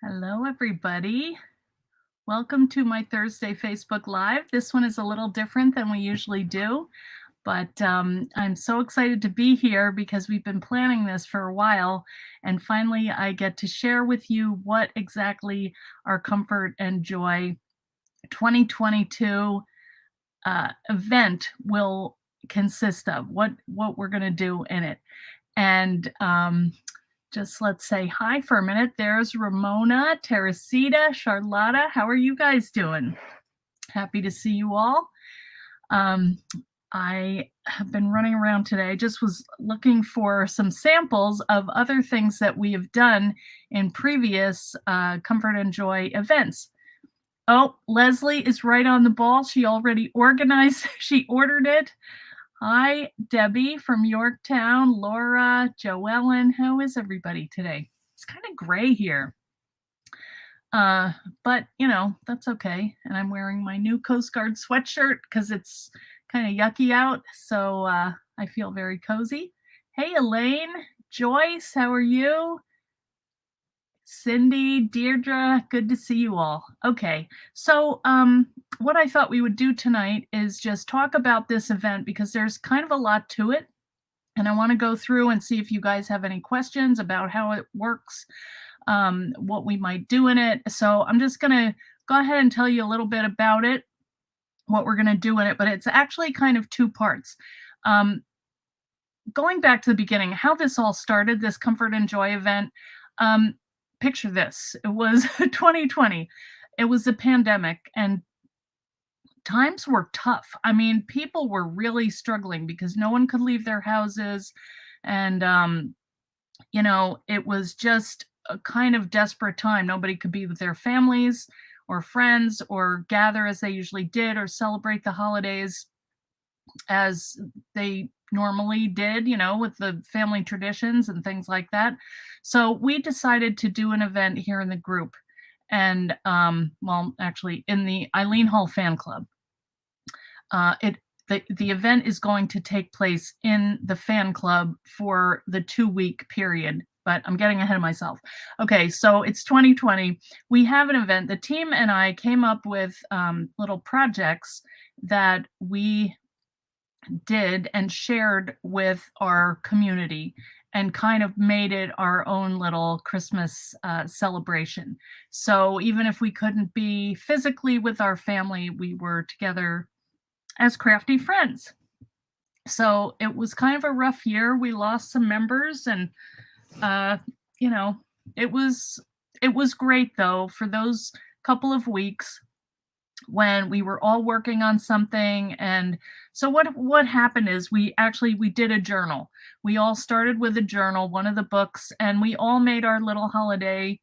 Hello, everybody. Welcome to my Thursday Facebook Live. This one is a little different than we usually do, but I'm so excited to be here because we've been planning this for a while, and finally I get to share with you what exactly our Comfort and Joy 2022 event will consist of, what we're going to do in it. And just let's say hi for a minute. There's Ramona, Teresita, Charlotta. How are you guys doing? Happy to see you all. I have been running around today. I just was looking for some samples of other things that we have done in previous Comfort and Joy events. Oh, Leslie is right on the ball. She already organized, she ordered it. Hi, Debbie from Yorktown, Laura, Joellen. How is everybody today? It's kind of gray here. But that's okay. And I'm wearing my new Coast Guard sweatshirt because it's kind of yucky out. So I feel very cozy. Hey, Elaine, Joyce, how are you? Cindy, Deirdre, good to see you all. Okay, so what I thought we would do tonight is just talk about this event because there's kind of a lot to it. And I want to go through and see if you guys have any questions about how it works, what we might do in it. So I'm just going to go ahead and tell you a little bit about it, what we're going to do in it, but it's actually kind of two parts. Going back to the beginning, how this all started, this Comfort and Joy event, picture this. It was 2020. It was the pandemic and times were tough. I mean, people were really struggling because no one could leave their houses. And, it was just a kind of desperate time. Nobody could be with their families or friends or gather as they usually did or celebrate the holidays as they normally did, with the family traditions and things like that. So we decided to do an event here in the group and, actually in the Eileen Hall fan club. The event is going to take place in the fan club for the 2-week period, but I'm getting ahead of myself. Okay, so it's 2020. We have an event. The team and I came up with little projects that we did and shared with our community and kind of made it our own little Christmas celebration. So even if we couldn't be physically with our family, we were together as crafty friends. So it was kind of a rough year. We lost some members and it was great though for those couple of weeks when we were all working on something. And so what happened is we did a journal. We all started with a journal, one of the books, and we all made our little holiday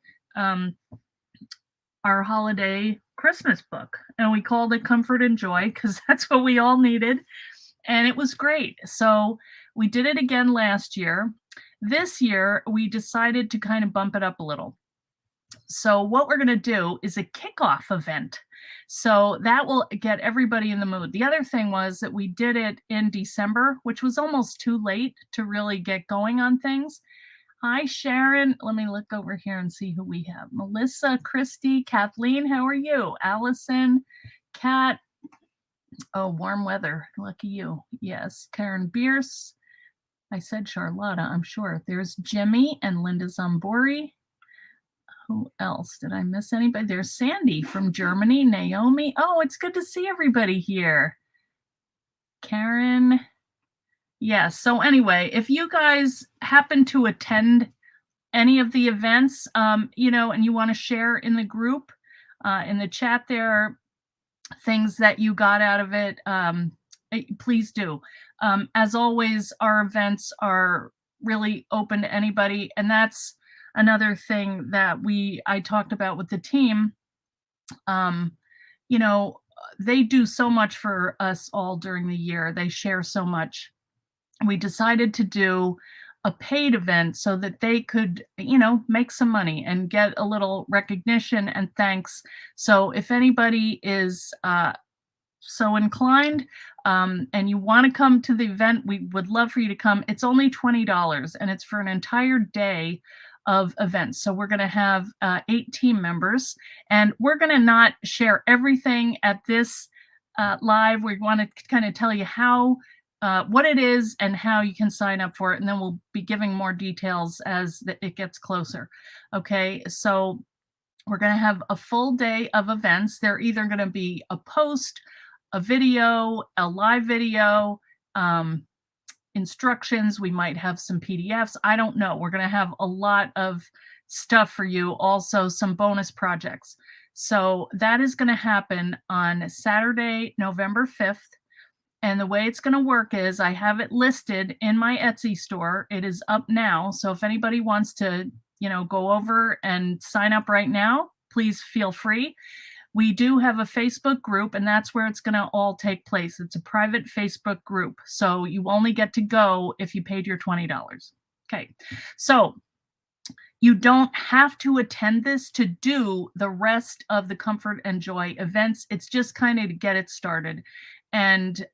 Christmas book, and we called it Comfort and Joy because that's what we all needed, and it was great. So we did it again last year. This year we decided to kind of bump it up a little. So what we're going to do is a kickoff event. So that will get everybody in the mood. The other thing was that we did it in December, which was almost too late to really get going on things. Hi, Sharon. Let me look over here and see who we have. Melissa, Christy, Kathleen, how are you? Allison, Kat. Oh, warm weather. Lucky you. Yes. Karen Bierce. I said Charlotta, I'm sure. There's Jimmy and Linda Zambori. Who else? Did I miss anybody? There's Sandy from Germany. Naomi. Oh, it's good to see everybody here. Karen. Yes. So anyway, if you guys happen to attend any of the events, and you want to share in the group, in the chat there, things that you got out of it, please do. As always, our events are really open to anybody, and that's another thing that I talked about with the team. They do so much for us all during the year. They share so much. We decided to do a paid event so that they could, make some money and get a little recognition and thanks. So if anybody is so inclined and you want to come to the event, we would love for you to come. It's only $20 and it's for an entire day of events. So we're going to have 8 team members, and we're going to not share everything at this live. We want to kind of tell you how what it is and how you can sign up for it, and then we'll be giving more details as it gets closer. Okay, so we're going to have a full day of events. They're either going to be a post, a video, a live video, instructions. We might have some PDFs. I don't know. We're going to have a lot of stuff for you. Also, some bonus projects. So that is going to happen on Saturday, November 5th. And the way it's going to work is I have it listed in my Etsy store. It is up now. So if anybody wants to, go over and sign up right now, please feel free. We do have a Facebook group, and that's where it's going to all take place. It's a private Facebook group. So you only get to go if you paid your $20. Okay. So you don't have to attend this to do the rest of the Comfort and Joy events. It's just kind of to get it started. And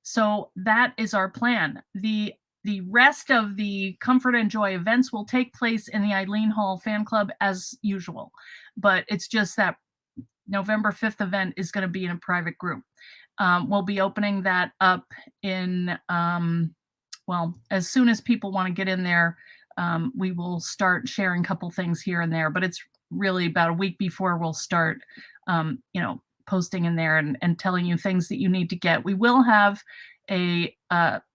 so that is our plan. The rest of the Comfort and Joy events will take place in the Eileen Hall fan club as usual. But it's just that November 5th event is going to be in a private group. We'll be opening that up in, as soon as people want to get in there, we will start sharing a couple things here and there, but it's really about a week before we'll start, posting in there and telling you things that you need to get. We will have a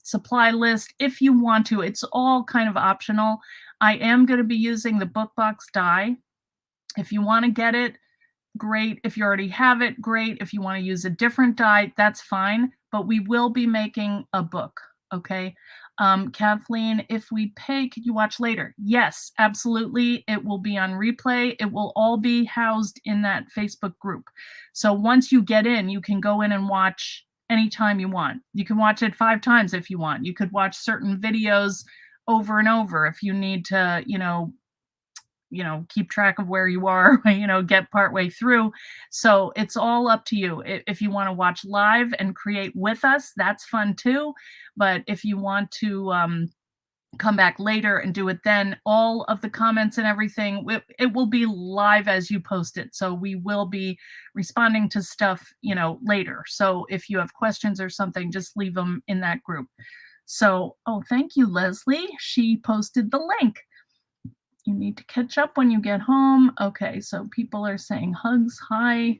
supply list if you want to. It's all kind of optional. I am going to be using the book box die. If you want to get it, great. If you already have it, great. If you want to use a different die, that's fine. But we will be making a book. Okay. Kathleen, if we pay, could you watch later? Yes, absolutely. It will be on replay. It will all be housed in that Facebook group. So once you get in, you can go in and watch anytime you want. You can watch it 5 times if you want. You could watch certain videos over and over if you need to, keep track of where you are, get partway through. So it's all up to you. If you want to watch live and create with us, that's fun too. But if you want to come back later and do it then, all of the comments and everything, it will be live as you post it. So we will be responding to stuff, later. So if you have questions or something, just leave them in that group. So, thank you, Leslie. She posted the link. You need to catch up when you get home. Okay, so people are saying hugs, hi.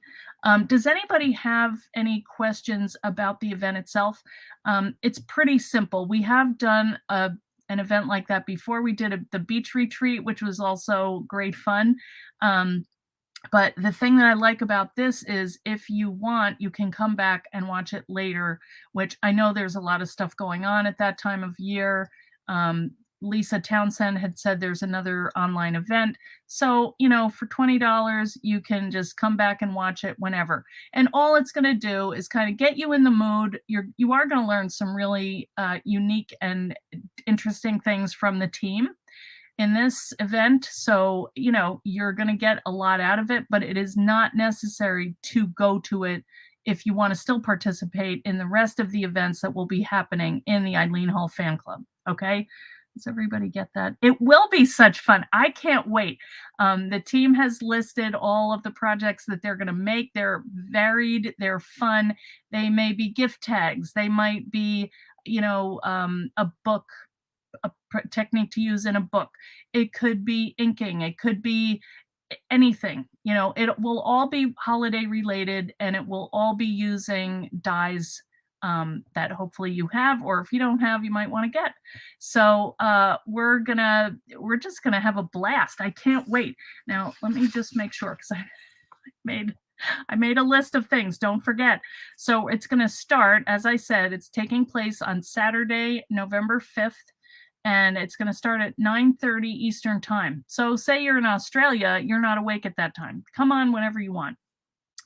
Does anybody have any questions about the event itself? It's pretty simple. We have done an event like that before. We did the beach retreat, which was also great fun. But the thing that I like about this is if you want, you can come back and watch it later, which I know there's a lot of stuff going on at that time of year. Lisa Townsend had said there's another online event. So, for $20, you can just come back and watch it whenever. And all it's going to do is kind of get you in the mood. You are going to learn some really unique and interesting things from the team in this event. So, you're going to get a lot out of it, but it is not necessary to go to it if you want to still participate in the rest of the events that will be happening in the Eileen Hall fan club. Okay. Does everybody get that? It will be such fun. I can't wait. The team has listed all of the projects that they're going to make. They're varied. They're fun. They may be gift tags. They might be, a book, a technique to use in a book. It could be inking. It could be anything. It will all be holiday related, and it will all be using dies that hopefully you have, or if you don't have, you might want to get. So we're just gonna have a blast. I can't wait. Now let me just make sure, because I made a list of things. Don't forget. So it's gonna start, as I said, it's taking place on Saturday, November 5th, and it's gonna start at 9:30 Eastern time. So say you're in Australia, you're not awake at that time. Come on whenever you want.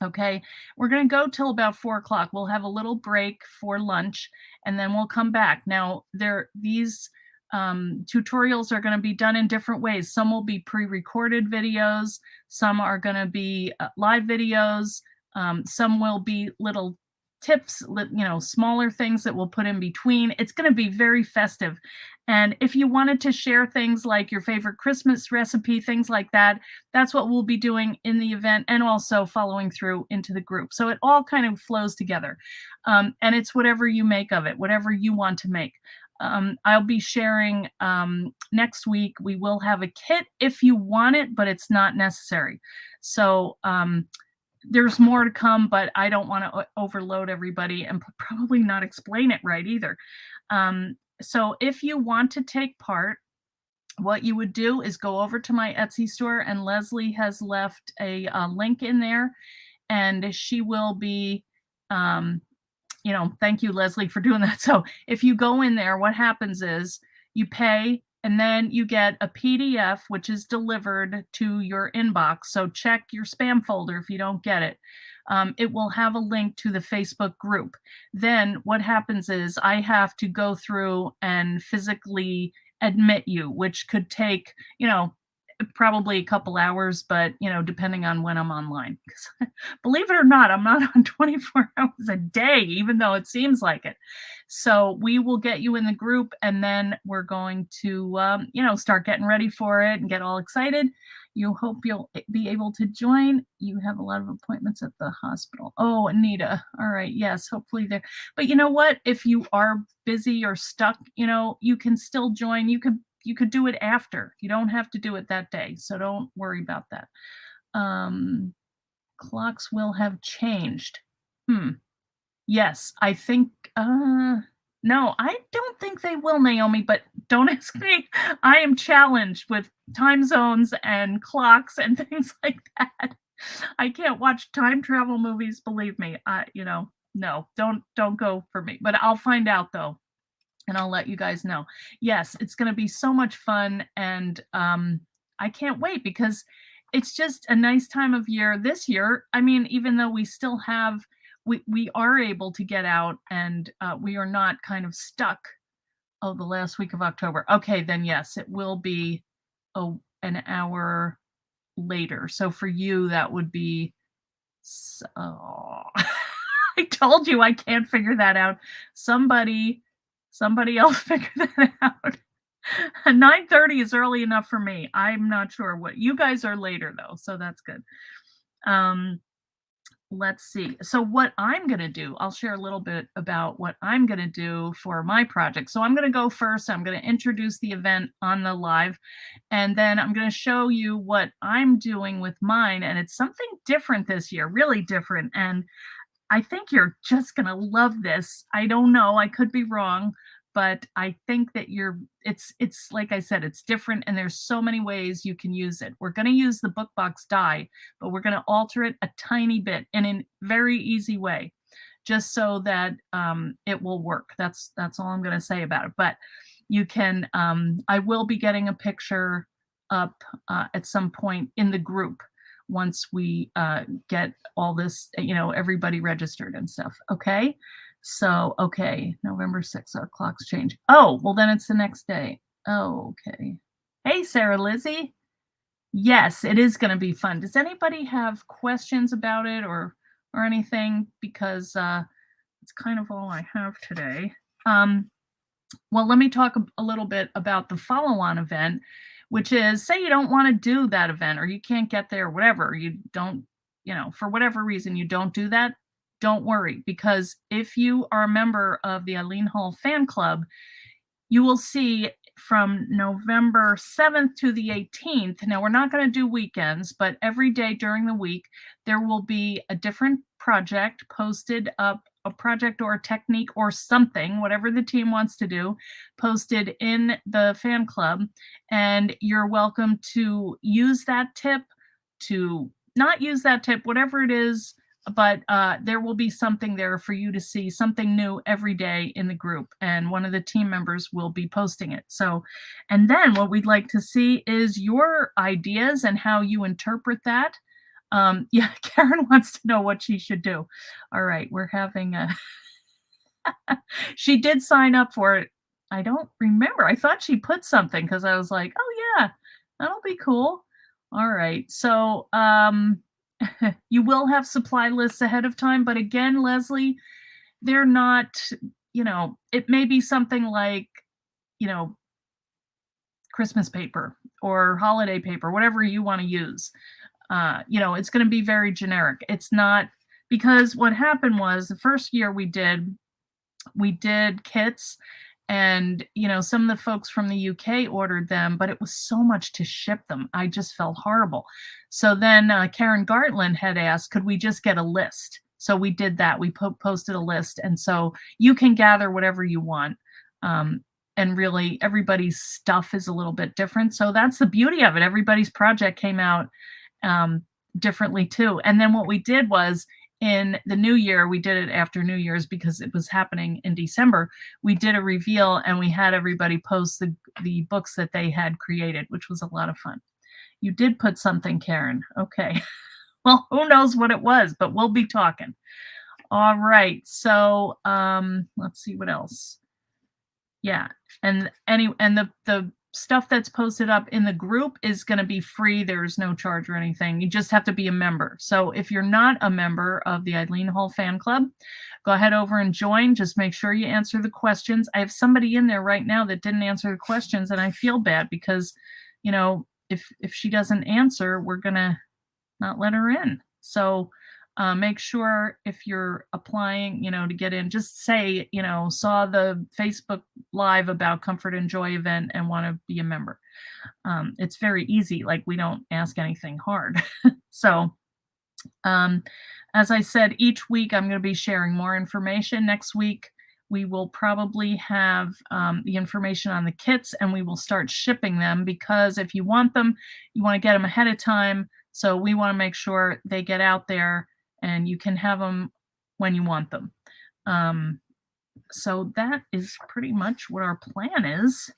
Okay, we're going to go till about 4 o'clock. We'll have a little break for lunch, and then we'll come back. Now, these tutorials are going to be done in different ways. Some will be pre-recorded videos. Some are going to be live videos. Some will be little tips, smaller things that we'll put in between. It's going to be very festive. And if you wanted to share things like your favorite Christmas recipe, things like that, that's what we'll be doing in the event and also following through into the group. So it all kind of flows together. And it's whatever you make of it, whatever you want to make. I'll be sharing next week. We will have a kit if you want it, but it's not necessary. So there's more to come, but I don't want to overload everybody and probably not explain it right either. So if you want to take part, what you would do is go over to my Etsy store, and Leslie has left a link in there, and she will be, thank you, Leslie, for doing that. So if you go in there, what happens is you pay, and then you get a PDF, which is delivered to your inbox. So check your spam folder if you don't get it. It will have a link to the Facebook group. Then what happens is I have to go through and physically admit you, which could take, probably a couple hours, but, depending on when I'm online. Believe it or not, I'm not on 24 hours a day, even though it seems like it. So we will get you in the group, and then we're going to, start getting ready for it and get all excited. You hope you'll be able to join. You have a lot of appointments at the hospital. Oh, Anita. All right. Yes, hopefully there. But you know what? If you are busy or stuck, you can still join. You could do it after. You don't have to do it that day. So don't worry about that. Clocks will have changed. Yes, I think, no, I don't think they will, Naomi, but don't ask me. I am challenged with time zones and clocks and things like that. I can't watch time travel movies, believe me. No, don't go for me. But I'll find out though, and I'll let you guys know. Yes, it's going to be so much fun, and I can't wait because it's just a nice time of year this year. I mean, even though we still have we are able to get out, and we are not kind of stuck. Oh, the last week of October. Okay, then yes, it will be an hour later. So for you, that would be, I told you I can't figure that out. Somebody else figure that out. 9:30 is early enough for me. I'm not sure what you guys are later though, so that's good. Let's see. So what I'm going to do, I'll share a little bit about what I'm going to do for my project. So I'm going to go first. I'm going to introduce the event on the live, and then I'm going to show you what I'm doing with mine. And it's something different this year, really different. And I think you're just going to love this. I don't know. I could be wrong, but I think that it's like I said, it's different, and there's so many ways you can use it. We're going to use the book box die, but we're going to alter it a tiny bit in a very easy way, just so that it will work. That's all I'm going to say about it. But you can, I will be getting a picture up at some point in the group once we get all this, everybody registered and stuff. Okay. So, okay, November 6th, our clocks change. Oh, well, then it's the next day. Oh, okay. Hey, Sarah Lizzie. Yes, it is going to be fun. Does anybody have questions about it or anything? Because it's kind of all I have today. Well, let me talk a little bit about the follow-on event, which is, say you don't want to do that event, or you can't get there, whatever. You don't, for whatever reason, you don't do that. Don't worry, because if you are a member of the Eileen Hall fan club, you will see from November 7th to the 18th. Now, we're not going to do weekends, but every day during the week, there will be a different project posted up, a project or a technique or something, whatever the team wants to do, posted in the fan club. And you're welcome to use that tip, to not use that tip, whatever it is. But there will be something there for you to see, something new every day in the group, and one of the team members will be posting it. So, and then what we'd like to see is your ideas and how you interpret that. Yeah, Karen wants to know what she should do. All right, we're having a, she did sign up for it. I don't remember. I thought she put something because I was like, oh yeah, that'll be cool. All right, so, you will have supply lists ahead of time, but again, Leslie, they're not, it may be something like, you know, Christmas paper or holiday paper, whatever you want to use. It's going to be very generic. It's not, because what happened was the first year we did kits, and some of the folks from the UK ordered them, but it was so much to ship them. I just felt horrible. So then Karen Gartland had asked, could we just get a list? So we did that. We posted a list, and so you can gather whatever you want. And really, everybody's stuff is a little bit different. So that's the beauty of it. Everybody's project came out differently too. And then what we did was, in the new year, we did it after New Year's because it was happening in December. We did a reveal, and we had everybody post the books that they had created, which was a lot of fun. You did put something, Karen. Okay. Well, who knows what it was, but we'll be talking. All right. So let's see what else. Yeah. And the stuff that's posted up in the group is going to be free. There's no charge or anything. You just have to be a member. So if you're not a member of the Eileen Hall Fan Club, go ahead over and join. Just make sure you answer the questions. I have somebody in there right now that didn't answer the questions, and I feel bad because, if she doesn't answer, we're going to not let her in. So make sure if you're applying, to get in, just say, saw the Facebook Live about Comfort and Joy event and want to be a member. It's very easy. Like, we don't ask anything hard. So as I said, each week I'm going to be sharing more information. Next week, we will probably have the information on the kits, and we will start shipping them, because if you want them, you want to get them ahead of time. So we want to make sure they get out there and you can have them when you want them. So that is pretty much what our plan is.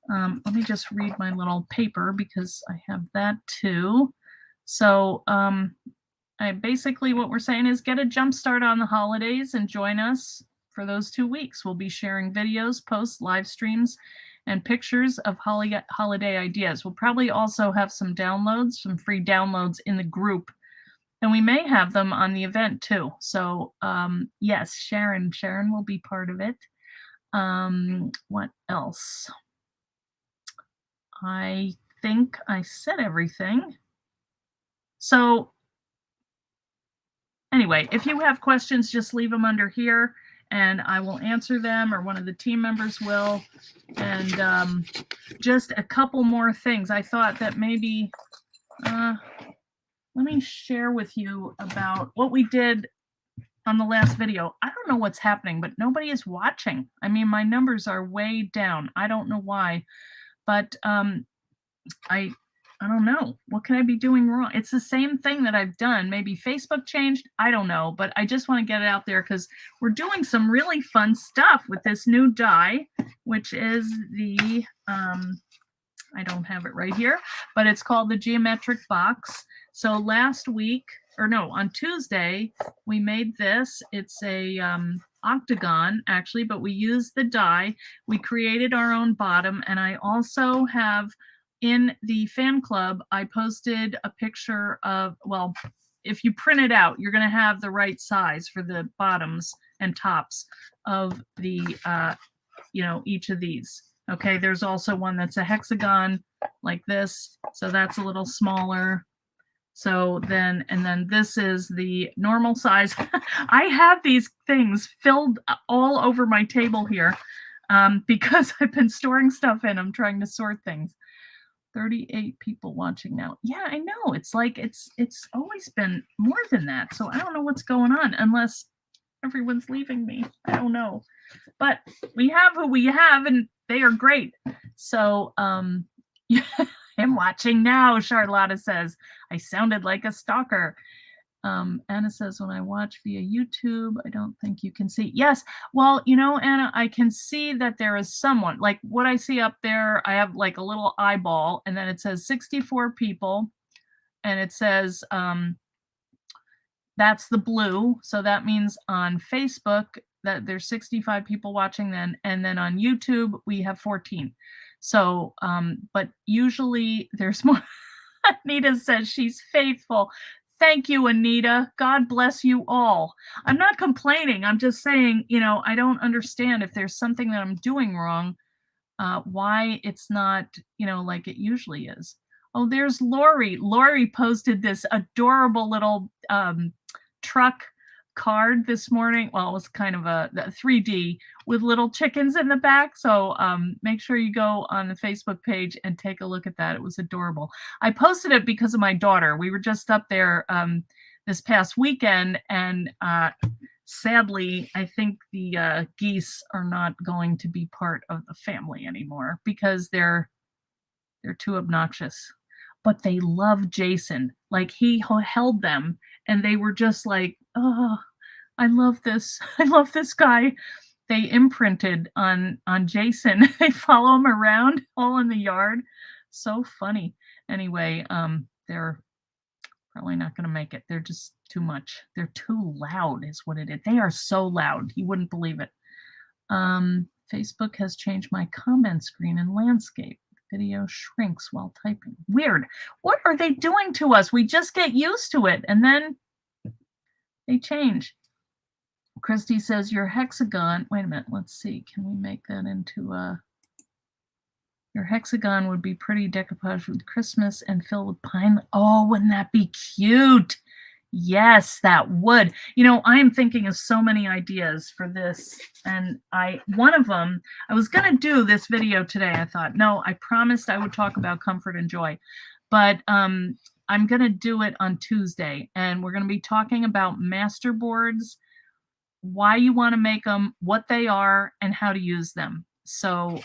Let me just read my little paper because I have that too. So basically what we're saying is get a jump start on the holidays and join us for those 2 weeks. We'll be sharing videos, posts, live streams, and pictures of holiday ideas. We'll probably also have some downloads, some free downloads in the group. And we may have them on the event too. So yes, Sharon will be part of it. What else? I think I said everything. So anyway, if you have questions, just leave them under here and I will answer them, or one of the team members will. And just a couple more things. I thought that maybe, let me share with you about what we did on the last video. I don't know what's happening, but nobody is watching. I mean, my numbers are way down. I don't know why, but I don't know. What can I be doing wrong? It's the same thing that I've done. Maybe Facebook changed. I don't know, but I just want to get it out there because we're doing some really fun stuff with this new die, which is the, I don't have it right here, but it's called the Geometric Box. So on Tuesday, we made this. It's a octagon, actually, but we used the die. We created our own bottom, and I also have in the fan club, I posted a picture of, well, if you print it out, you're going to have the right size for the bottoms and tops of the, each of these. Okay, there's also one that's a hexagon like this, so that's a little smaller. So then, and then this is the normal size. I have these things filled all over my table here because I've been storing stuff in. I'm trying to sort things. 38 people watching now. Yeah, I know. It's like it's always been more than that. So I don't know what's going on unless everyone's leaving me. I don't know. But we have who we have, and they are great. So yeah. I'm watching now, Charlotta says. I sounded like a stalker. Anna says, when I watch via YouTube, I don't think you can see. Yes, well, Anna, I can see that there is someone. Like what I see up there, I have like a little eyeball, and then it says 64 people, and it says that's the blue. So that means on Facebook that there's 65 people watching then, and then on YouTube, we have 14. So, but usually there's more. Anita says she's faithful. Thank you, Anita. God bless you all. I'm not complaining. I'm just saying, I don't understand if there's something that I'm doing wrong, why it's not, like it usually is. Oh, there's Lori. Lori posted this adorable little truck card this morning. Well, it was kind of a 3D with little chickens in the back. So make sure you go on the Facebook page and take a look at that. It was adorable. I posted it because of my daughter. We were just up there this past weekend, and sadly, I think the geese are not going to be part of the family anymore because they're too obnoxious. But they love Jason. Like, he held them, and they were just like, oh, I love this. I love this guy. They imprinted on Jason. They follow him around all in the yard. So funny. Anyway, they're probably not going to make it. They're just too much. They're too loud is what it is. They are so loud. You wouldn't believe it. Facebook has changed my comment screen and landscape. Video shrinks while typing. Weird. What are they doing to us? We just get used to it, and then they change. Christy says your hexagon. Wait a minute. Let's see. Can we make that into a... Your hexagon would be pretty decoupage with Christmas and filled with pine. Oh, wouldn't that be cute? Yes, that would. I am thinking of so many ideas for this. And one of them, I was going to do this video today. I thought, no, I promised I would talk about comfort and joy. But I'm going to do it on Tuesday. And we're going to be talking about master boards, why you want to make them, what they are, and how to use them. So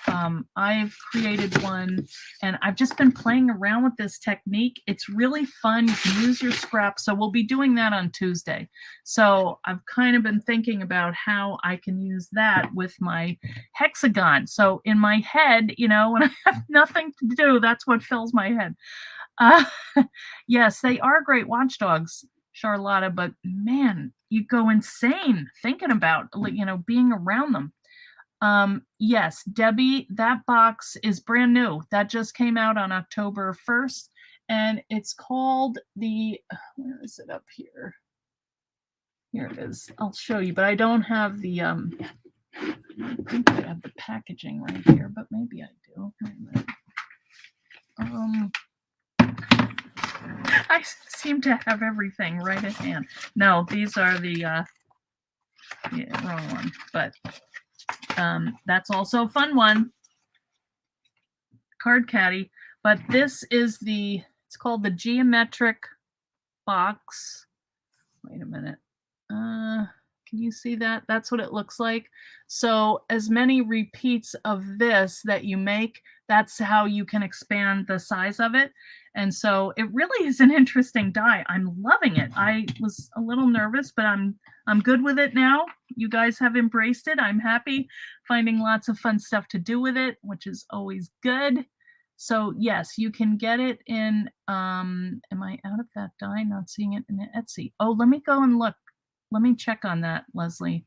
I've created one, and I've just been playing around with this technique. It's really fun. You can use your scraps. So we'll be doing that on Tuesday. So I've kind of been thinking about how I can use that with my hexagon. So in my head, when I have nothing to do, that's what fills my head. Yes, they are great watchdogs, Charlotta, but man, you go insane thinking about, being around them. Yes, Debbie, that box is brand new. That just came out on October 1st, and it's called where is it up here? Here it is. I'll show you, but I don't have the, I think I have the packaging right here, but maybe I do. Wait a minute. I seem to have everything right at hand. No, these are the, wrong one, but that's also a fun one. Card Caddy. But this is it's called the geometric box. Wait a minute. Can you see that? That's what it looks like. So as many repeats of this that you make, that's how you can expand the size of it. And so it really is an interesting die. I'm loving it. I was a little nervous, but I'm good with it now. You guys have embraced it. I'm happy, finding lots of fun stuff to do with it, which is always good. So yes, you can get it in, am I out of that die? Not seeing it in Etsy. Oh, let me go and look. Let me check on that, Leslie.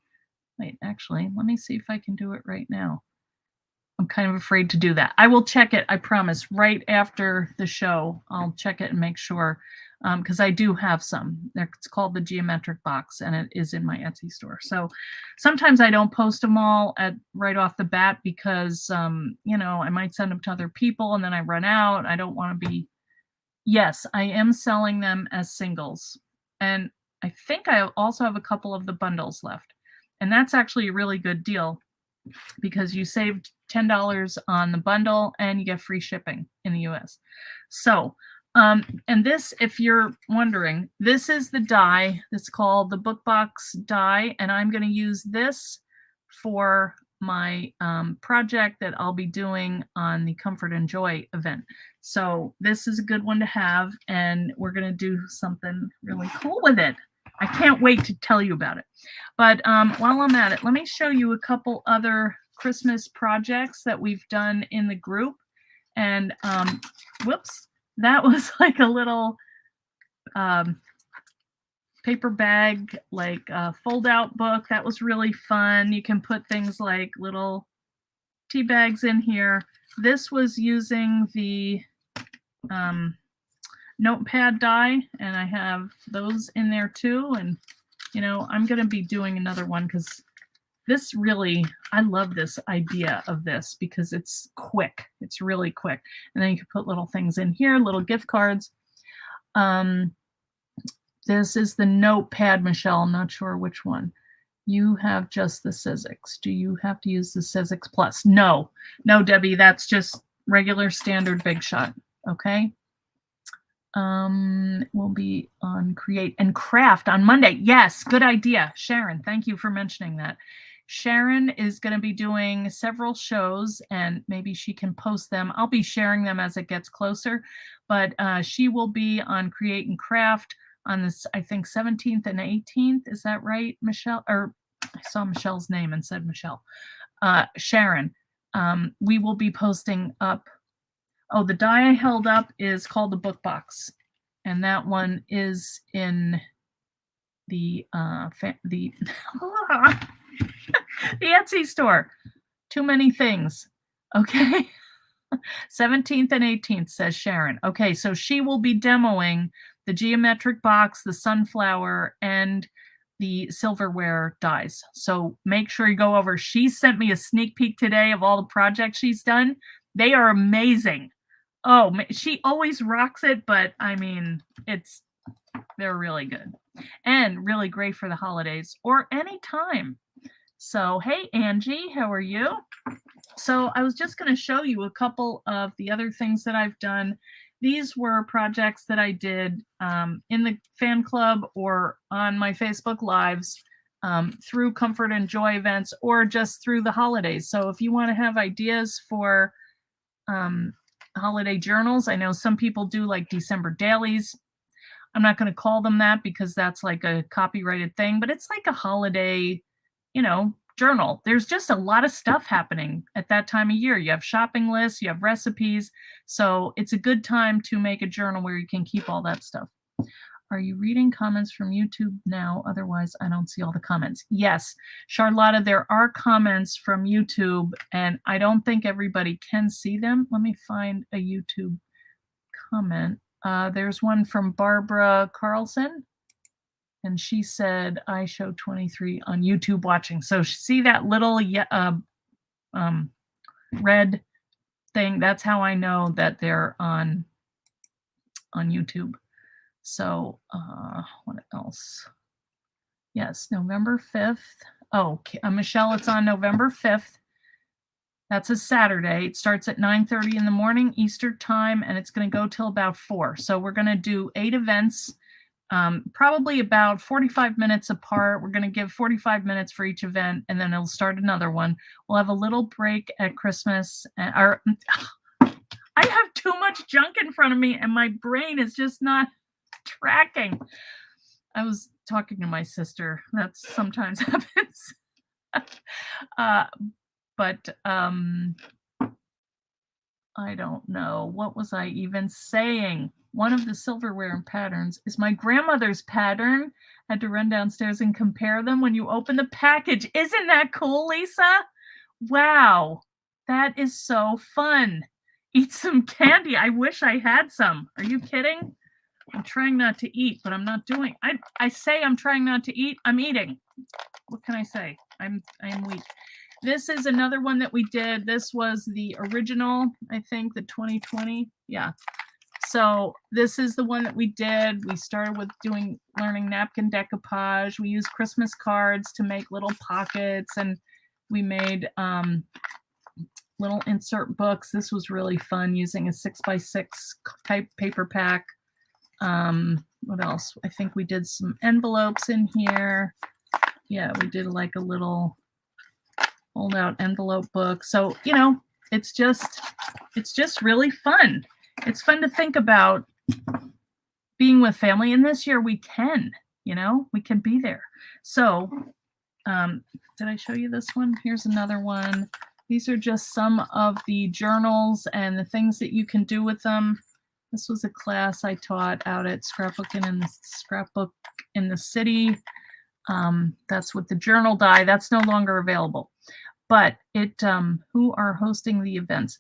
Wait, actually, let me see if I can do it right now. I'm kind of afraid to do that. I will check it, I promise, right after the show. I'll check it and make sure, because I do have some. It's called the Geometric Box, and it is in my Etsy store. So sometimes I don't post them all right off the bat because, I might send them to other people and then I run out. I don't want to be... Yes, I am selling them as singles. And I think I also have a couple of the bundles left. And that's actually a really good deal because you saved $10 on the bundle and you get free shipping in the US. So, and this, if you're wondering, this is the die. It's called the Book Box die, and I'm going to use this for my project that I'll be doing on the Comfort and Joy event. So this is a good one to have, and we're going to do something really cool with it. I can't wait to tell you about it. But while I'm at it, let me show you a couple other Christmas projects that we've done in the group. And whoops, that was like a little paper bag, like fold out book. That was really fun. You can put things like little tea bags in here. This was using the notepad die, and I have those in there too. And, you know, I'm going to be doing another one because this really, I love this idea of this because it's quick. It's really quick. And then you can put little things in here, little gift cards. This is the notepad, Michelle. I'm not sure which one. You have just the Sizzix. Do you have to use the Sizzix Plus? No, Debbie, that's just regular standard Big Shot. Okay. We'll be on Create and Craft on Monday. Yes, good idea. Sharon, thank you for mentioning that. Sharon is going to be doing several shows, and maybe she can post them. I'll be sharing them as it gets closer, but she will be on Create and Craft on this, I think, 17th and 18th. Is that right, Michelle? Or I saw Michelle's name and said Michelle. Sharon, we will be posting up. Oh, the die I held up is called the Book Box, and that one is in the the Etsy store. Too many things. Okay. 17th and 18th, says Sharon. Okay, so she will be demoing the geometric box, the sunflower, and the silverware dies. So make sure you go over. She sent me a sneak peek today of all the projects she's done. They are amazing. Oh, she always rocks it, but I mean, they're really good and really great for the holidays or any time. So, hey, Angie, how are you? So I was just going to show you a couple of the other things that I've done. These were projects that I did in the fan club or on my Facebook Lives through Comfort and Joy events or just through the holidays. So if you want to have ideas for holiday journals, I know some people do like December dailies. I'm not going to call them that because that's like a copyrighted thing, but it's like a holiday, you know, journal. There's just a lot of stuff happening at that time of year. You have shopping lists, you have recipes. So it's a good time to make a journal where you can keep all that stuff. Are you reading comments from YouTube now? Otherwise, I don't see all the comments. Yes, Charlotta, there are comments from YouTube, and I don't think everybody can see them. Let me find a YouTube comment. There's one from Barbara Carlson, and she said, I show 23 on YouTube watching. So see that little red thing? That's how I know that they're on YouTube. So what else? Yes, November 5th. Oh, Michelle, it's on November 5th. That's a Saturday. It starts at 9:30 in the morning Eastern time, and it's going to go till about 4. So we're going to do 8 events, probably about 45 minutes apart. We're going to give 45 minutes for each event, and then it'll start another one. We'll have a little break at Christmas. I have too much junk in front of me, and my brain is just not tracking. I was talking to my sister. That sometimes happens. But I don't know. What was I even saying? One of the silverware and patterns is my grandmother's pattern. I had to run downstairs and compare them when you open the package. Isn't that cool, Lisa? Wow, that is so fun. Eat some candy. I wish I had some. Are you kidding? I'm trying not to eat, but I'm not doing. I say I'm trying not to eat. I'm eating. What can I say? I am weak. This is another one that we did. This was the original, I think, the 2020. Yeah. So this is the one that we did. We started with learning napkin decoupage. We used Christmas cards to make little pockets, and we made little insert books. This was really fun using a 6x6 type paper pack. What else? I think we did some envelopes in here. Yeah, we did like a little hold out envelope book. So, you know, it's just really fun. It's fun to think about being with family. And this year we can, you know, we can be there. So, did I show you this one? Here's another one. These are just some of the journals and the things that you can do with them. This was a class I taught out at Scrapbooking in the Scrapbook in the City. That's with the journal die. That's no longer available. But who are hosting the events?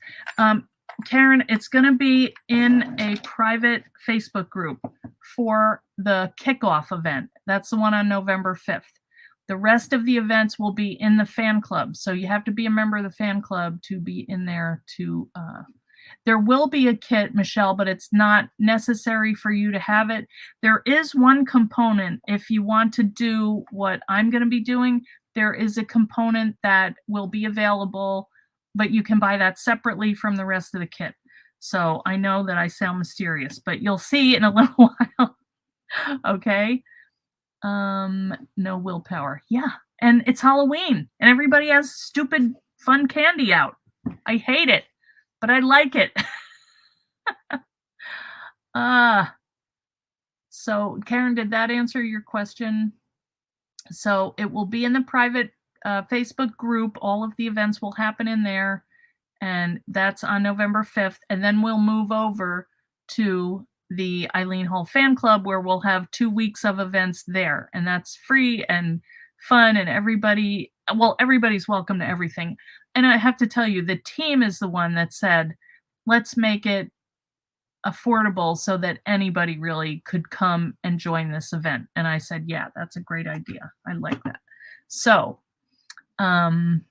Karen, it's going to be in a private Facebook group for the Kickoff event. That's the one on November 5th. The rest of the events will be in the fan club. So you have to be a member of the fan club to be in there to there will be a kit, Michelle, but it's not necessary for you to have it. There is one component. If you want to do what I'm going to be doing, there is a component that will be available, but you can buy that separately from the rest of the kit. So I know that I sound mysterious, but you'll see in a little while. Okay. No willpower. Yeah. And it's Halloween and everybody has stupid fun candy out. I hate it, but I like it. So Karen, did that answer your question? So it will be in the private Facebook group. All of the events will happen in there, and that's on November 5th. And then we'll move over to the Eileen Hall Fan Club, where we'll have 2 weeks of events there, and that's free and fun, and everybody's welcome to everything. And I have to tell you, the team is the one that said, let's make it affordable so that anybody really could come and join this event. And I said, yeah, that's a great idea. I like that. So, thanks,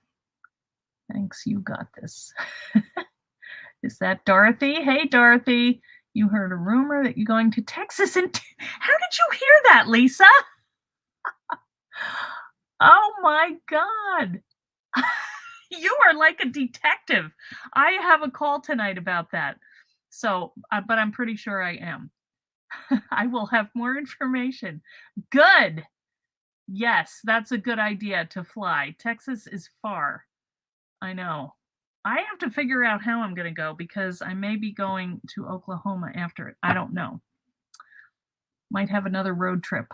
you got this. Is that Dorothy? Hey, Dorothy, you heard a rumor that you're going to Texas. And how did you hear that, Lisa? Oh my God. You are like a detective. I have a call tonight about that. So, but I'm pretty sure I am. I will have more information. Good. Yes, that's a good idea to fly. Texas is far. I know. I have to figure out how I'm going to go because I may be going to Oklahoma after it. I don't know. Might have another road trip.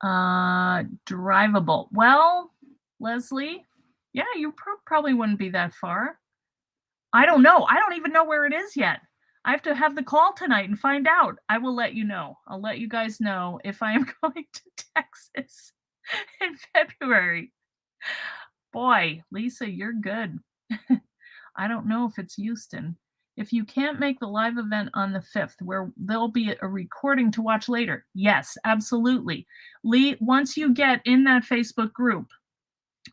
Drivable. Well, Leslie, yeah, you probably wouldn't be that far. I don't know. I don't even know where it is yet. I have to have the call tonight and find out. I will let you know. I'll let you guys know if I am going to Texas in February. Boy, Lisa, you're good. I don't know if it's Houston. If you can't make the live event on the 5th, where there'll be a recording to watch later. Yes, absolutely. Lee, once you get in that Facebook group,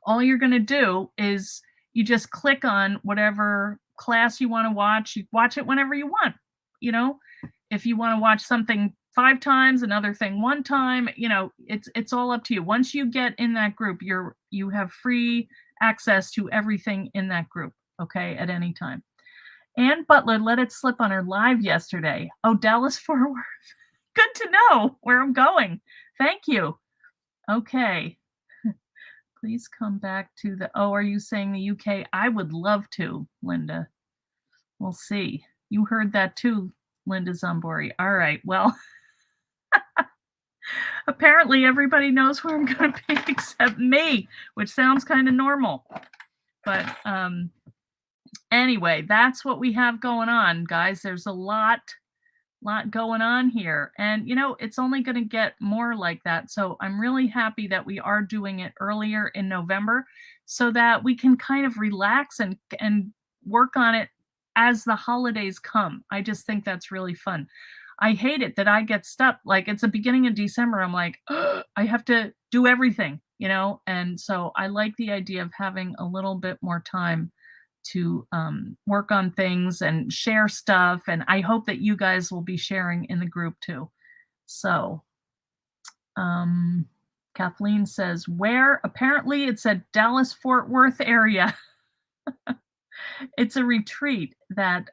all you're going to do is you just click on whatever class you want to watch. You watch it whenever you want. You know, if you want to watch something 5 times, another thing 1 time, you know, it's all up to you. Once you get in that group, you have free access to everything in that group, okay, at any time. Ann Butler let it slip on her live yesterday. Oh, Dallas Fort Worth. Good to know where I'm going. Thank you. Okay. Please come back to the, oh, are you saying the UK? I would love to, Linda. We'll see. You heard that too, Linda Zambori. All right, well, apparently everybody knows where I'm going to be except me, which sounds kind of normal. But anyway, that's what we have going on, guys. There's a lot going on here. And, you know, it's only going to get more like that. So I'm really happy that we are doing it earlier in November so that we can kind of relax and work on it as the holidays come. I just think that's really fun. I hate it that I get stuck. Like it's the beginning of December. I'm like, oh, I have to do everything, you know? And so I like the idea of having a little bit more time to work on things and share stuff. And I hope that you guys will be sharing in the group too. So Kathleen says, where? Apparently it's at Dallas Fort Worth area. It's a retreat that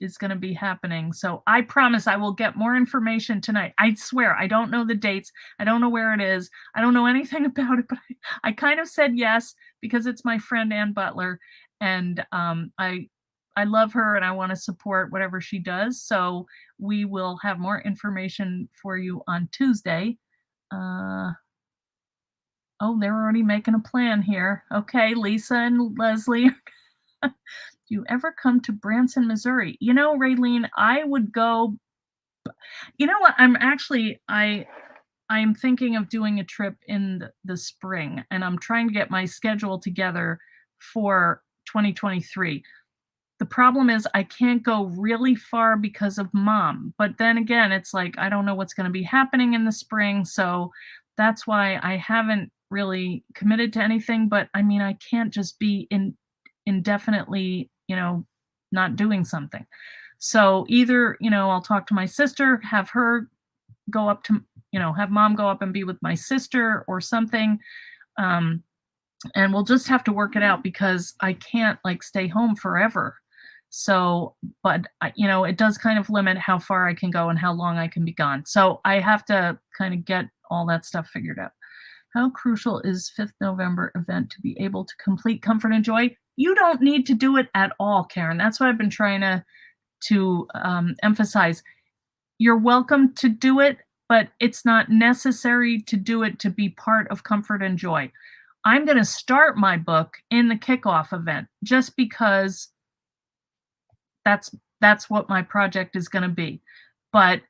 is going to be happening. So I promise I will get more information tonight. I swear, I don't know the dates. I don't know where it is. I don't know anything about it, but I kind of said yes because it's my friend Ann Butler. And I love her and I want to support whatever she does. So we will have more information for you on Tuesday. Oh, they're already making a plan here. Okay, Lisa and Leslie. Do you ever come to Branson, Missouri? You know, Raylene, I would go. You know what? I'm thinking of doing a trip in the spring, and I'm trying to get my schedule together for 2023. The problem is I can't go really far because of mom. But then again, it's like I don't know what's going to be happening in the spring, so that's why I haven't really committed to anything, but I mean, I can't just be indefinitely, not doing something. So either, I'll talk to my sister, have her go up to, have mom go up and be with my sister or something. Um, and we'll just have to work it out because I can't like stay home forever. So, but it does kind of limit how far I can go and how long I can be gone. So I have to kind of get all that stuff figured out. How crucial is 5th November event to be able to complete Comfort and Joy? You don't need to do it at all, Karen. That's what I've been trying to emphasize. You're welcome to do it, but it's not necessary to do it to be part of Comfort and Joy. I'm going to start my book in the kickoff event just because that's what my project is going to be. But,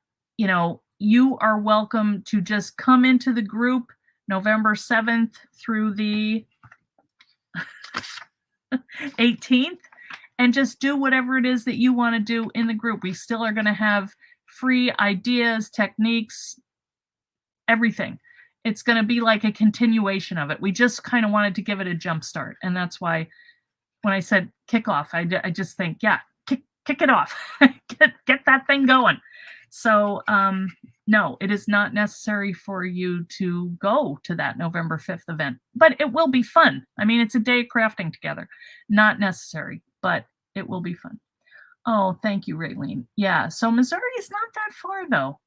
you are welcome to just come into the group November 7th through the 18th and just do whatever it is that you want to do in the group. We still are going to have free ideas, techniques, everything. It's going to be like a continuation of it. We just kind of wanted to give it a jump start. And that's why when I said kickoff, I just think, yeah, kick it off, get that thing going. So no, it is not necessary for you to go to that November 5th event, but it will be fun. I mean, it's a day of crafting together. Not necessary, but it will be fun. Oh, thank you, Raylene. Yeah, so Missouri is not that far though.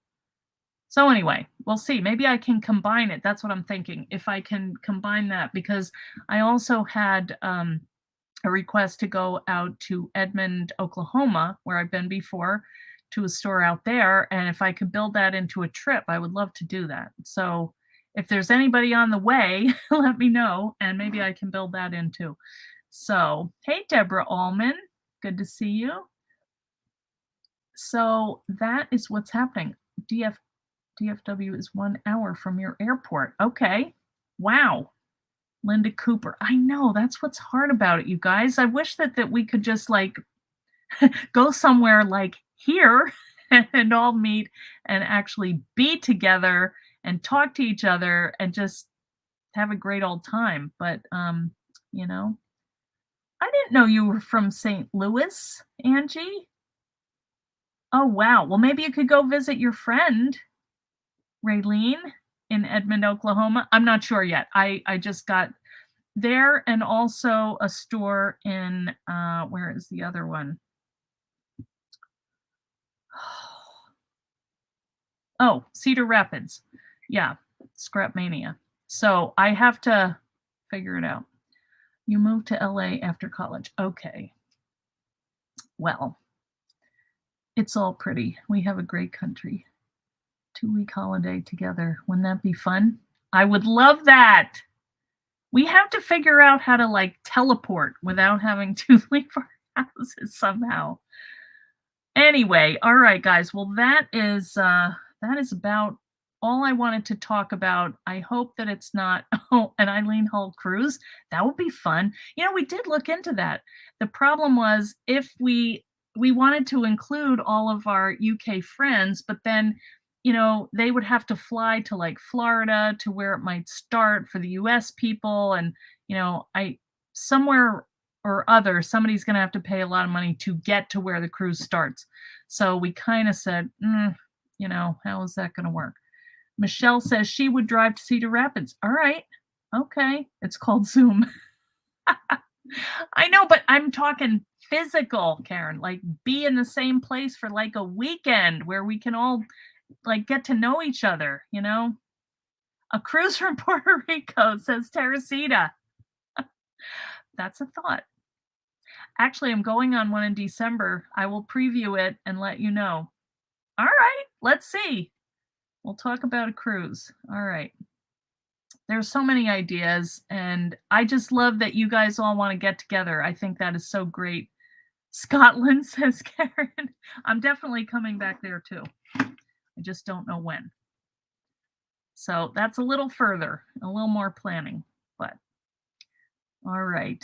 So anyway, we'll see. Maybe I can combine it. That's what I'm thinking. If I can combine that, because I also had a request to go out to Edmond, Oklahoma, where I've been before, to a store out there. And if I could build that into a trip, I would love to do that. So if there's anybody on the way, let me know, and maybe I can build that in too. So, hey, Deborah Allman, good to see you. So that is what's happening. DFW is 1 hour from your airport. Okay. Wow. Linda Cooper. I know, that's what's hard about it, you guys. I wish that we could just like go somewhere like here and all meet and actually be together and talk to each other and just have a great old time. But I didn't know you were from St. Louis, Angie. Oh wow. Well, maybe you could go visit your friend, Raylene, in Edmond, Oklahoma. I'm not sure yet. I just got there, and also a store in where is the other one? Oh, Cedar Rapids. Yeah, Scrap Mania. So I have to figure it out. You moved to LA after college. Okay. Well, it's all pretty. We have a great country. 2-week holiday together. Wouldn't that be fun? I would love that. We have to figure out how to like teleport without having to leave our houses somehow. Anyway, all right, guys. Well, that is about all I wanted to talk about. I hope that it's not an Eileen Hull cruise. That would be fun. We did look into that. The problem was if we wanted to include all of our UK friends, but then they would have to fly to like Florida to where it might start for the US people. And, somewhere or other, somebody's going to have to pay a lot of money to get to where the cruise starts. So we kind of said, how is that going to work? Michelle says she would drive to Cedar Rapids. All right. Okay. It's called Zoom. I know, but I'm talking physical, Karen, like be in the same place for like a weekend where we can all like get to know each other, A cruise from Puerto Rico, says Teresita. That's a thought. Actually, I'm going on one in December. I will preview it and let you know. All right, let's see. We'll talk about a cruise. All right. There's so many ideas, and I just love that you guys all want to get together. I think that is so great. Scotland, says Karen. I'm definitely coming back there too. I just don't know when. So that's a little further, a little more planning, but all right.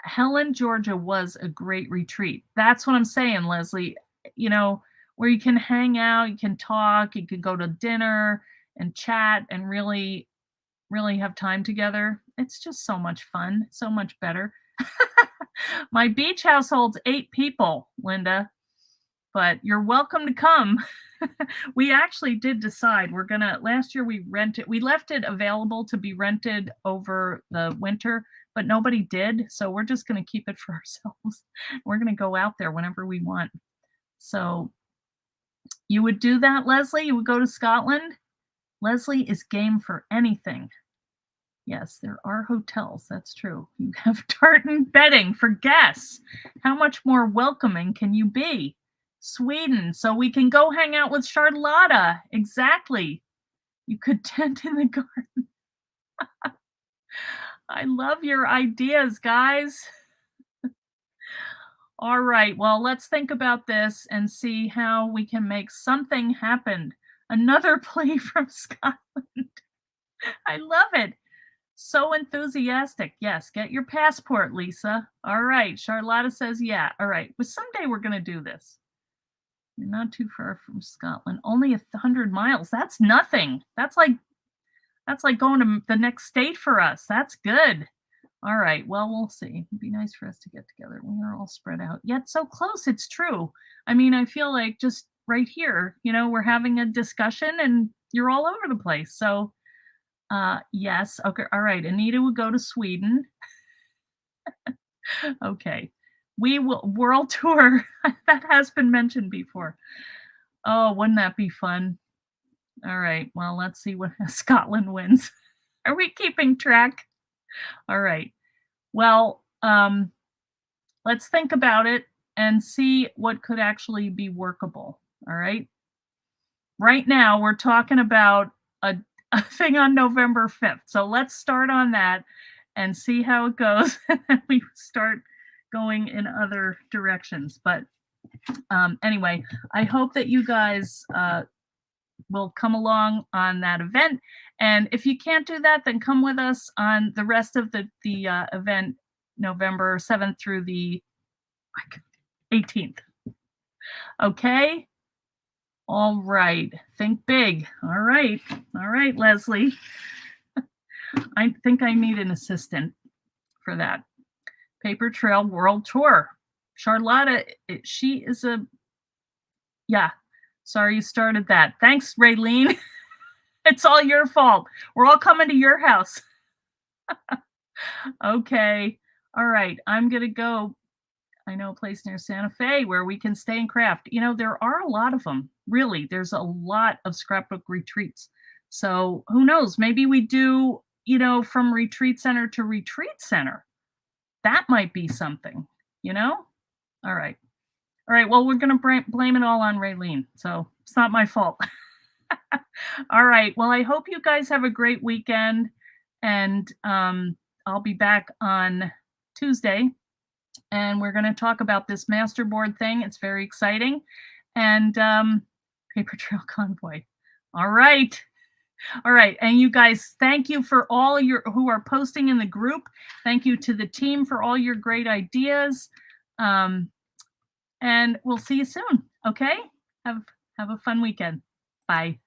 Helen, Georgia was a great retreat. That's what I'm saying, Leslie. You know, where you can hang out, you can talk, you can go to dinner and chat and really have time together. It's just so much fun, so much better. My beach house holds 8 people, Linda, but you're welcome to come. We actually did decide we're gonna last year we left it available to be rented over the winter, but nobody did. So we're just gonna keep it for ourselves. We're gonna go out there whenever we want. So you would do that, Leslie? You would go to Scotland? Leslie is game for anything. Yes, there are hotels. That's true. You have tartan bedding for guests. How much more welcoming can you be? Sweden, so we can go hang out with Charlotta. Exactly. You could tent in the garden. I love your ideas, guys. All right, well, let's think about this and see how we can make something happen. Another plea from Scotland. I love it. So enthusiastic. Yes, get your passport, Lisa. All right, Charlotta says yeah. All right, well, someday we're going to do this. You're not too far from Scotland. Only 100 miles. That's nothing. That's like going to the next state for us. That's good. All right. Well, we'll see. It'd be nice for us to get together. We are all spread out, yet so close. It's true. I mean, I feel like just right here, we're having a discussion and you're all over the place. So, yes. Okay. All right. Anita would go to Sweden. Okay. We will world tour. That has been mentioned before. Oh, wouldn't that be fun? All right. Well, let's see what Scotland wins. Are we keeping track? All right. Well, let's think about it and see what could actually be workable. All right. Right now, we're talking about a thing on November 5th. So let's start on that and see how it goes. And then we start going in other directions. But anyway, I hope that you guys will come along on that event. And if you can't do that, then come with us on the rest of the event, November 7th through the 18th. Okay? All right. Think big. All right. All right, Leslie. I think I need an assistant for that. Paper Trail World Tour. Charlotta, she is yeah. Sorry you started that. Thanks, Raylene. It's all your fault. We're all coming to your house. Okay. All right. I'm going to go. I know a place near Santa Fe where we can stay and craft. There are a lot of them. Really, there's a lot of scrapbook retreats. So who knows? Maybe we do, from retreat center to retreat center. That might be something, All right. All right. Well, we're going to blame it all on Raylene. So it's not my fault. All right. Well, I hope you guys have a great weekend. And I'll be back on Tuesday. And we're going to talk about this masterboard thing. It's very exciting. And Paper Trail Convoy. All right. All right. And you guys, thank you for all who are posting in the group. Thank you to the team for all your great ideas. And we'll see you soon. Okay. Have a fun weekend. Bye.